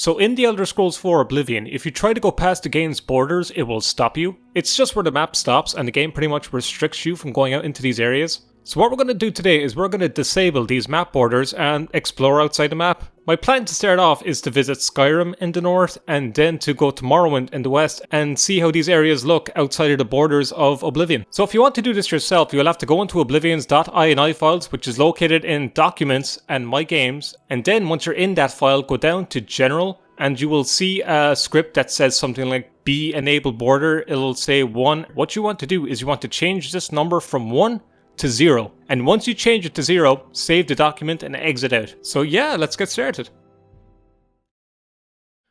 So in the Elder Scrolls 4 Oblivion, if you try to go past the game's borders, it will stop you. It's just where the map stops and the game pretty much restricts you from going out into these areas. So what we're going to do today is we're going to disable these map borders and explore outside the map. My plan to start off is to visit Skyrim in the north and then to go to Morrowind in the west and see how these areas look outside of the borders of Oblivion. So if you want to do this yourself, you'll have to go into Oblivion's .ini files, which is located in Documents and My Games, and then once you're in that file, go down to General and you will see a script that says something like B enable border. It'll say 1. What you want to do is you want to change this number from 1 to 0, and once you change it to 0, save the document and exit out. So yeah, let's get started.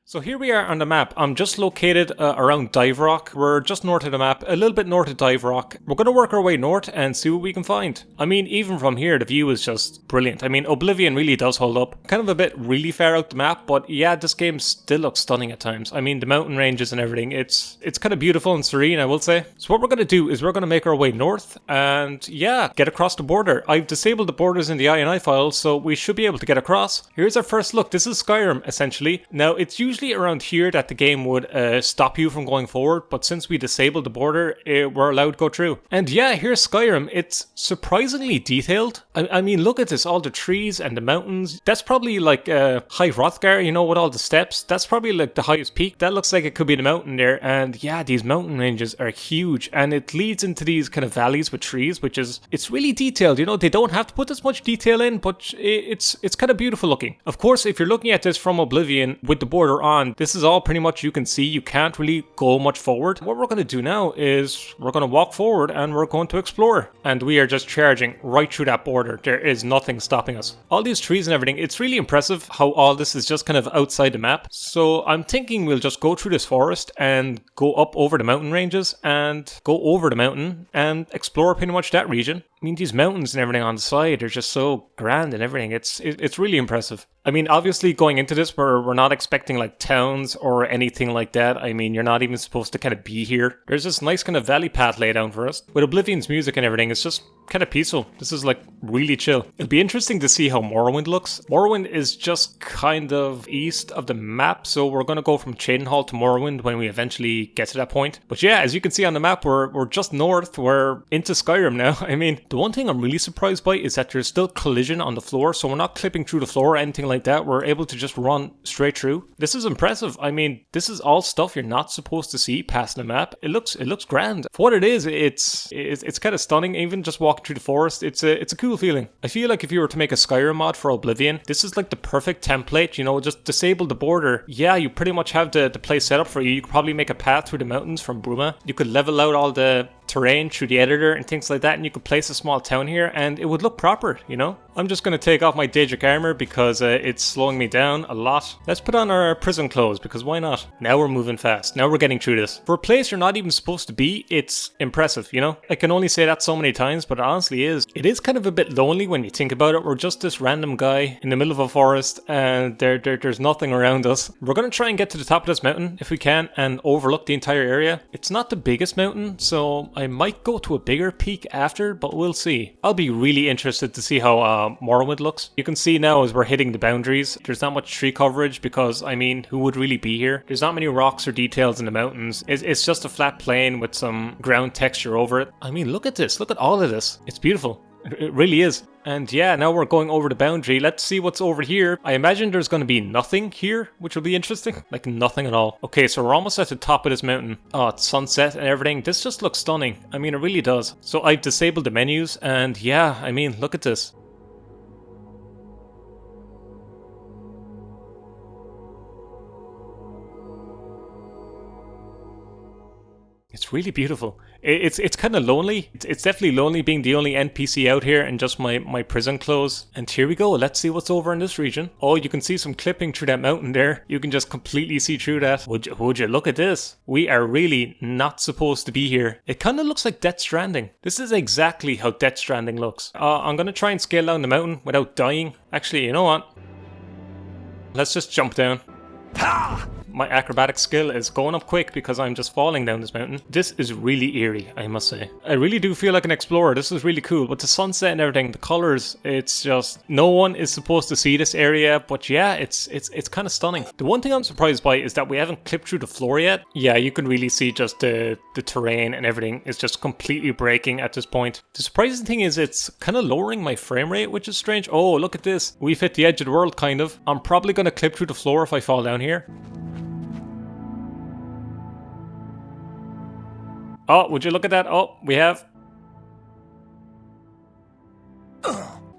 So here we are on the map. I'm just located around Dive Rock. We're just north of the map, a little bit north of Dive Rock. We're going to work our way north and see what we can find. I mean, even from here, the view is just brilliant. I mean, Oblivion really does hold up. Kind of a bit really far out the map, but yeah, this game still looks stunning at times. I mean, the mountain ranges and everything, it's kind of beautiful and serene, I will say. So what we're going to do is we're going to make our way north and yeah, get across the border. I've disabled the borders in the INI file, so we should be able to get across. Here's our first look. This is Skyrim, essentially. Now, it's usually around here that the game would stop you from going forward, but since we disabled the border, we're allowed to go through. And yeah, here's Skyrim. It's surprisingly detailed. I mean, look at this, all the trees and the mountains. That's probably like High Hrothgar, you know, with all the steps. That's probably like the highest peak. That looks like it could be the mountain there. And yeah, these mountain ranges are huge, and it leads into these kind of valleys with trees, which is, it's really detailed. You know, they don't have to put this much detail in, but it's kind of beautiful looking. Of course, if you're looking at this from Oblivion with the border on, this is all pretty much you can see. You can't really go much forward. What we're going to do now is we're going to walk forward and we're going to explore. And we are just charging right through that border. There is nothing stopping us. All these trees and everything, it's really impressive how all this is just kind of outside the map. So I'm thinking we'll just go through this forest and go up over the mountain ranges and go over the mountain and explore pretty much that region. I mean, these mountains and everything on the side are just so grand and everything. It's really impressive. I mean, obviously going into this, we're not expecting like towns or anything like that. I mean, you're not even supposed to kind of be here. There's this nice kind of valley path laid down for us. With Oblivion's music and everything, it's just kind of peaceful. This is like really chill. It'll be interesting to see how Morrowind looks. Morrowind is just kind of east of the map, so we're going to go from Shaden Hall to Morrowind when we eventually get to that point. But yeah, as you can see on the map, we're just north. We're into Skyrim now. I mean, the one thing I'm really surprised by is that there's still collision on the floor, so we're not clipping through the floor or anything like that. We're able to just run straight through. This is impressive. I mean, this is all stuff you're not supposed to see past the map. It looks grand. For what it is, it's kind of stunning. Even just walking through the forest, it's a cool feeling. I feel like if you were to make a Skyrim mod for Oblivion, this is like the perfect template. You know, just disable the border. Yeah, you pretty much have the place set up for you. You could probably make a path through the mountains from Bruma. You could level out all the terrain through the editor and things like that, and you could place a small town here and it would look proper, you know? I'm just going to take off my Daedric armor because it's slowing me down a lot. Let's put on our prison clothes because why not? Now we're moving fast. Now we're getting through this. For a place you're not even supposed to be, it's impressive, you know? I can only say that so many times, but it honestly is. It is kind of a bit lonely when you think about it. We're just this random guy in the middle of a forest and there's nothing around us. We're going to try and get to the top of this mountain if we can and overlook the entire area. It's not the biggest mountain, so I might go to a bigger peak after, but we'll see. I'll be really interested to see how Morrowind looks. You can see now as we're hitting the boundaries, there's not much tree coverage because, I mean, who would really be here? There's not many rocks or details in the mountains. It's just a flat plain with some ground texture over it. I mean, look at this. Look at all of this. It's beautiful. It really is. And yeah, now we're going over the boundary. Let's see what's over here. I imagine there's going to be nothing here, which will be interesting. Like nothing at all. Okay, so we're almost at the top of this mountain. Oh, it's sunset and everything. This just looks stunning. I mean, it really does. So I've disabled the menus and yeah, I mean, look at this. It's really beautiful. It's kind of lonely. It's definitely lonely being the only NPC out here and just my prison clothes. And here we go. Let's see what's over in this region. Oh, you can see some clipping through that mountain there. You can just completely see through that. Would you look at this? We are really not supposed to be here. It kind of looks like Death Stranding. This is exactly how Death Stranding looks. I'm going to try and scale down the mountain without dying. Actually, you know what? Let's just jump down. My acrobatic skill is going up quick because I'm just falling down this mountain. This is really eerie, I must say. I really do feel like an explorer. This is really cool. With the sunset and everything, the colors, it's just... No one is supposed to see this area, but yeah, it's kind of stunning. The one thing I'm surprised by is that we haven't clipped through the floor yet. Yeah, you can really see just the terrain and everything is just completely breaking at this point. The surprising thing is it's kind of lowering my frame rate, which is strange. Oh, look at this. We've hit the edge of the world, kind of. I'm probably going to clip through the floor if I fall down here. Oh, would you look at that? Oh, we have...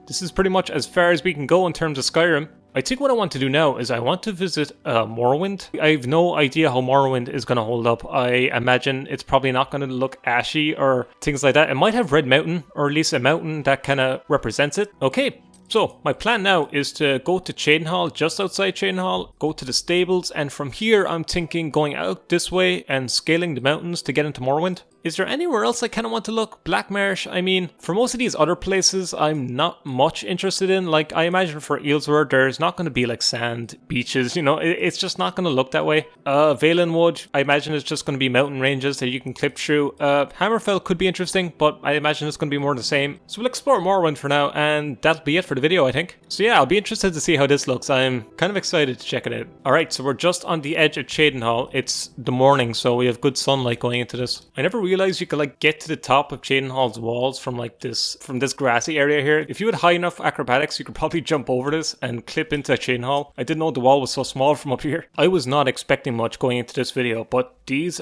This is pretty much as far as we can go in terms of Skyrim. I think what I want to do now is I want to visit Morrowind. I have no idea how Morrowind is going to hold up. I imagine it's probably not going to look ashy or things like that. It might have Red Mountain, or at least a mountain that kind of represents it. Okay, so my plan now is to go to Shaden Hall, just outside Shaden Hall, go to the stables, and from here I'm thinking going out this way and scaling the mountains to get into Morrowind. Is there anywhere else I kind of want to look? Black Marsh, I mean, for most of these other places, I'm not much interested in. Like, I imagine for Eelsward, there's not going to be, like, sand, beaches, you know, it's just not going to look that way. Valenwood, I imagine it's just going to be mountain ranges that you can clip through. Hammerfell could be interesting, but I imagine it's going to be more of the same. So we'll explore Morrowind for now, and that'll be it for the video, I think. So yeah, I'll be interested to see how this looks. I'm kind of excited to check it out. Alright, so we're just on the edge of Shaden Hall. It's the morning, so we have good sunlight going into this. I never realized you could like get to the top of Shaden Hall's walls from like this grassy area here. If you had high enough acrobatics, you could probably jump over this and clip into Shaden Hall. I didn't know the wall was so small from up here. I was not expecting much going into this video, but these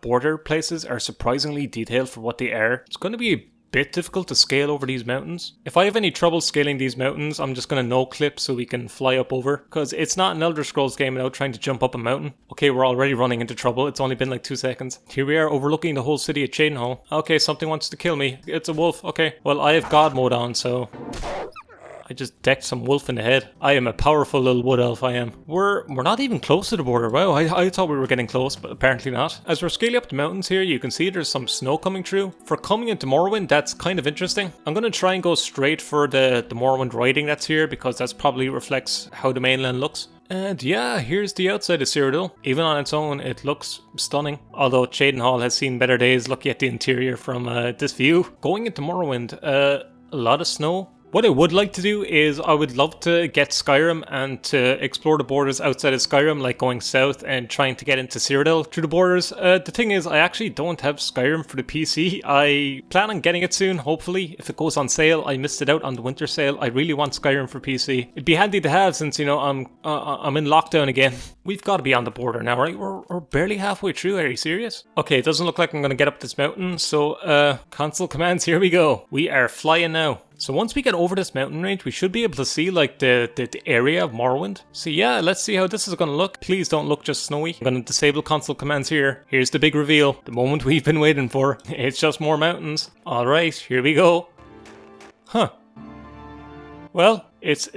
border places are surprisingly detailed for what they are. It's going to be a bit difficult to scale over these mountains. If I have any trouble scaling these mountains, I'm just going to no clip so we can fly up over, because it's not an Elder Scrolls game without trying to jump up a mountain. Okay, we're already running into trouble. It's only been like 2 seconds. Here we are overlooking the whole city at Shaden Hall. Okay, something wants to kill me. It's a wolf. Okay, well, I have God mode on, so... I just decked some wolf in the head. I am a powerful little wood elf, I am. We're not even close to the border. Wow, I thought we were getting close, but apparently not. As we're scaling up the mountains here, you can see there's some snow coming through. For coming into Morrowind, that's kind of interesting. I'm going to try and go straight for the Morrowind writing that's here, because that's probably reflects how the mainland looks. And yeah, here's the outside of Cyrodiil. Even on its own, it looks stunning. Although Shaden Hall has seen better days looking at the interior from this view. Going into Morrowind, a lot of snow. What I would like to do is I would love to get Skyrim and to explore the borders outside of Skyrim, like going south and trying to get into Cyrodiil through the borders. The thing is, I actually don't have Skyrim for the PC. I plan on getting it soon, hopefully. If it goes on sale, I missed it out on the winter sale. I really want Skyrim for PC. It'd be handy to have since, you know, I'm in lockdown again. We've got to be on the border now, right? We're barely halfway through. Are you serious? Okay, it doesn't look like I'm going to get up this mountain, so console commands, here we go. We are flying now. So once we get over this mountain range, we should be able to see like the area of Morrowind. So yeah, let's see how this is going to look. Please don't look just snowy. I'm going to disable console commands here. Here's the big reveal. The moment we've been waiting for. It's just more mountains. Alright, here we go. Huh. Well, it's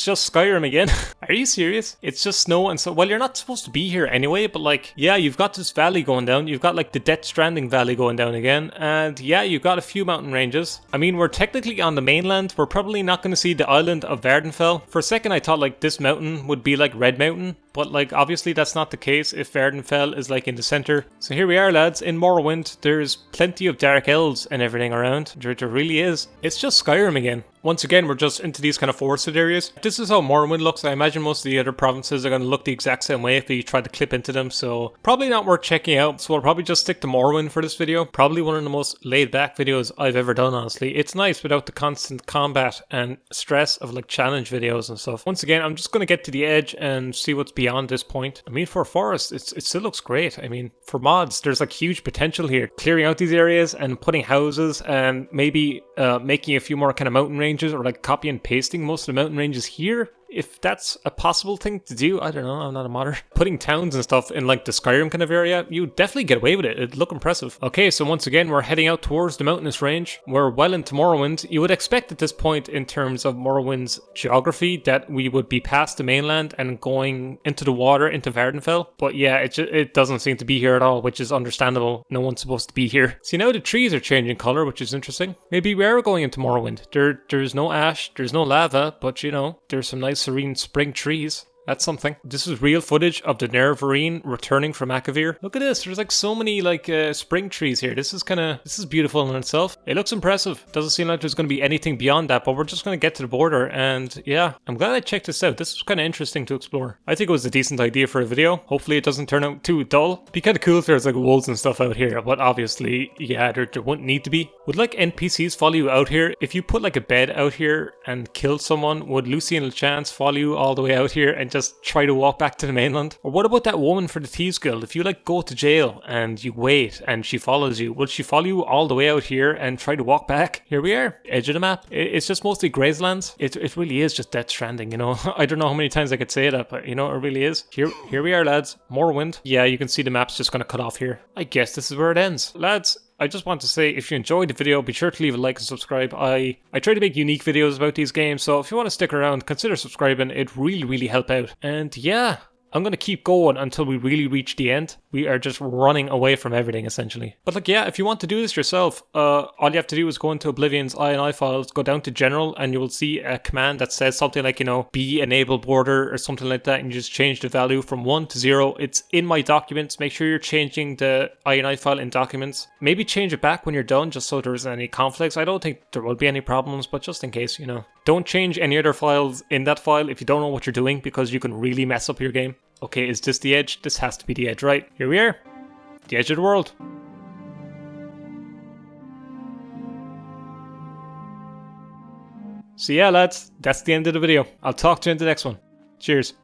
just Skyrim again. Are you serious? It's just snow and so, well, you're not supposed to be here anyway, but like, yeah, you've got this valley going down. You've got like the Death Stranding valley going down again. And yeah, you've got a few mountain ranges. I mean, we're technically on the mainland. We're probably not going to see the island of Vardenfell. For a second, I thought like this mountain would be like Red Mountain. But like, obviously that's not the case if Vardenfell is like in the center. So here we are, lads. In Morrowind, there's plenty of dark elves and everything around. There really is. It's just Skyrim again. Once again, we're just into these kind of forested areas. This is how Morrowind looks. I imagine most of the other provinces are going to look the exact same way if you try to clip into them. So probably not worth checking out. So I'll probably just stick to Morrowind for this video. Probably one of the most laid back videos I've ever done, honestly. It's nice without the constant combat and stress of like challenge videos and stuff. Once again, I'm just going to get to the edge and see what's beyond this point. I mean, for a forest, it still looks great. I mean, for mods, there's like huge potential here. Clearing out these areas and putting houses and maybe making a few more kind of mountain ranges, or like copy and pasting most of the mountain ranges here. If that's a possible thing to do, I don't know, I'm not a modder. Putting towns and stuff in like the Skyrim kind of area, you definitely get away with it. It'd look impressive. Okay, so once again, we're heading out towards the mountainous range. We're well into Morrowind. You would expect at this point in terms of Morrowind's geography that we would be past the mainland and going into the water, into Vardenfell. But yeah, it doesn't seem to be here at all, which is understandable. No one's supposed to be here. See, now the trees are changing color, which is interesting. Maybe we are going into Morrowind. There's no ash, there's no lava, but you know, there's some nice serene spring trees. That's something. This is real footage of the Nervarine returning from Akavir. Look at this. There's like so many like spring trees here. This is beautiful in itself. It looks impressive. Doesn't seem like there's going to be anything beyond that, but we're just going to get to the border. And yeah, I'm glad I checked this out. This was kind of interesting to explore. I think it was a decent idea for a video. Hopefully it doesn't turn out too dull. It'd be kind of cool if there's like wolves and stuff out here, but obviously, yeah, there wouldn't need to be. Would like NPCs follow you out here? If you put like a bed out here and kill someone, would Lucy and LeChance follow you all the way out here and just try to walk back to the mainland? Or what about that woman for the Thieves Guild? If you like go to jail and you wait and she follows you, would she follow you all the way out here and try to walk back? Here we are, edge of the map. It's just mostly Grazelands. It really is just Death Stranding, you know. I don't know how many times I could say that, but you know, it really is. Here we are, lads. Morrowind. Yeah, you can see the map's just gonna cut off here. I guess this is where it ends. Lads, I just want to say, if you enjoyed the video, be sure to leave a like and subscribe. I try to make unique videos about these games, so if you want to stick around, consider subscribing. It'd really help out. And yeah, I'm going to keep going until we really reach the end. We are just running away from everything, essentially. But like, yeah, if you want to do this yourself, all you have to do is go into Oblivion's INI files, go down to General, and you will see a command that says something like, you know, B enable border or something like that, and you just change the value from 1 to 0. It's in my documents. Make sure you're changing the INI file in documents. Maybe change it back when you're done, just so there isn't any conflicts. I don't think there will be any problems, but just in case, you know. Don't change any other files in that file if you don't know what you're doing, because you can really mess up your game. Okay, is this the edge? This has to be the edge, right? Here we are. The edge of the world. So yeah, lads, that's the end of the video. I'll talk to you in the next one. Cheers.